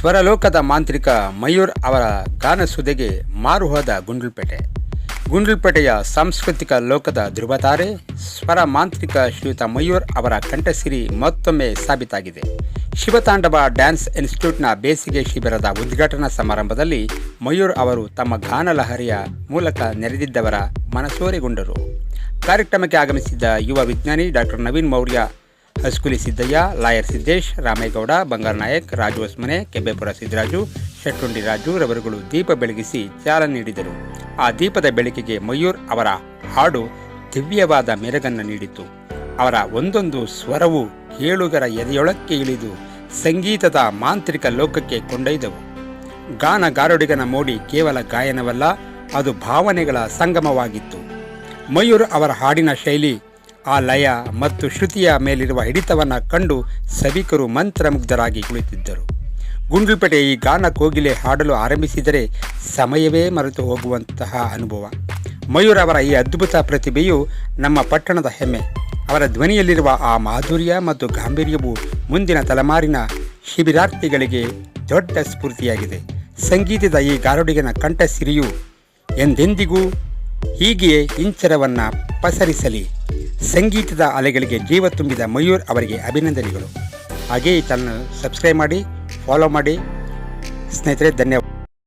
ಸ್ವರಲೋಕದ ಮಾಂತ್ರಿಕ ಮಯೂರ್ ಅವರ ಗಾನಸುದೆಗೆ ಮಾರುಹೋದ ಗುಂಡ್ಲುಪೇಟೆಯ ಸಾಂಸ್ಕೃತಿಕ ಲೋಕದ ಧ್ರುವತಾರೆ ಸ್ವರ ಮಾಂತ್ರಿಕ ಶ್ರೀಯುತ ಮಯೂರ್ ಅವರ ಕಂಠಸಿರಿ ಮತ್ತೊಮ್ಮೆ ಸಾಬೀತಾಗಿದೆ. ಶಿವತಾಂಡವ ಡ್ಯಾನ್ಸ್ ಇನ್ಸ್ಟಿಟ್ಯೂಟ್ನ ಬೇಸಿಗೆ ಶಿಬಿರದ ಉದ್ಘಾಟನಾ ಸಮಾರಂಭದಲ್ಲಿ ಮಯೂರ್ ಅವರು ತಮ್ಮ ಗಾನಲಹರಿಯ ಮೂಲಕ ನೆರೆದಿದ್ದವರ ಮನಸೂರೆಗೊಂಡರು. ಕಾರ್ಯಕ್ರಮಕ್ಕೆ ಆಗಮಿಸಿದ್ದ ಯುವ ವಿಜ್ಞಾನಿ ಡಾಕ್ಟರ್ ನವೀನ್ ಮೌರ್ಯ, ಹಸ್ಕುಲಿ ಸಿದ್ದಯ್ಯ, ಲಾಯರ್ ಸಿದ್ದೇಶ್, ರಾಮೇಗೌಡ, ಬಂಗಾರ ನಾಯಕ್, ರಾಜು ಹೊಸ್ಮನೆ, ಕೆಬ್ಬೆಪುರ ಸಿದ್ದರಾಜು, ಶೆಟ್ಟುಂಡಿ ರಾಜು ರವರುಗಳು ದೀಪ ಬೆಳಗಿಸಿ ಚಾಲನೆ ನೀಡಿದರು. ಆ ದೀಪದ ಬೆಳಕಿಗೆ ಮಯೂರ್ ಅವರ ಹಾಡು ದಿವ್ಯವಾದ ಮೆರಗನ್ನು ನೀಡಿತು. ಅವರ ಒಂದೊಂದು ಸ್ವರವು ಕೇಳುಗರ ಎದೆಯೊಳಕ್ಕೆ ಇಳಿದು ಸಂಗೀತದ ಮಾಂತ್ರಿಕ ಲೋಕಕ್ಕೆ ಕೊಂಡೊಯ್ದವು. ಗಾನಗಾರುಡಿಗನ ಮೋಡಿ ಕೇವಲ ಗಾಯನವಲ್ಲ, ಅದು ಭಾವನೆಗಳ ಸಂಗಮವಾಗಿತ್ತು. ಮಯೂರ್ ಅವರ ಹಾಡಿನ ಶೈಲಿ, ಆ ಲಯ ಮತ್ತು ಶ್ರುತಿಯ ಮೇಲಿರುವ ಹಿಡಿತವನ್ನು ಕಂಡು ಸಭಿಕರು ಮಂತ್ರಮುಗ್ಧರಾಗಿ ಕುಳಿತಿದ್ದರು. ಗುಂಡ್ಲುಪೇಟೆ ಈ ಗಾನ ಕೋಗಿಲೆ ಹಾಡಲು ಆರಂಭಿಸಿದರೆ ಸಮಯವೇ ಮರೆತು ಹೋಗುವಂತಹ ಅನುಭವ. ಮಯೂರ್ ಅವರ ಈ ಅದ್ಭುತ ಪ್ರತಿಭೆಯು ನಮ್ಮ ಪಟ್ಟಣದ ಹೆಮ್ಮೆ. ಅವರ ಧ್ವನಿಯಲ್ಲಿರುವ ಆ ಮಾಧುರ್ಯ ಮತ್ತು ಗಾಂಭೀರ್ಯವು ಮುಂದಿನ ತಲೆಮಾರಿನ ಶಿಬಿರಾರ್ಥಿಗಳಿಗೆ ದೊಡ್ಡ ಸ್ಫೂರ್ತಿಯಾಗಿದೆ. ಸಂಗೀತದ ಈ ಗಾರುಡಿಗನ ಕಂಠಸಿರಿಯು ಎಂದೆಂದಿಗೂ ಹೀಗೆಯೇ ಇಂಚರವನ್ನು ಪಸರಿಸಲಿ. ಸಂಗೀತದ ಅಲೆಗಳಿಗೆ ಜೀವ ತುಂಬಿದ ಮಯೂರ್ ಅವರಿಗೆ ಅಭಿನಂದನೆಗಳು. ಹಾಗೆಯೇ ಈ ಚಾನಲ್ ಸಬ್ಸ್ಕ್ರೈಬ್ ಮಾಡಿ, ಫಾಲೋ ಮಾಡಿ ಸ್ನೇಹಿತರೆ. ಧನ್ಯವಾದ.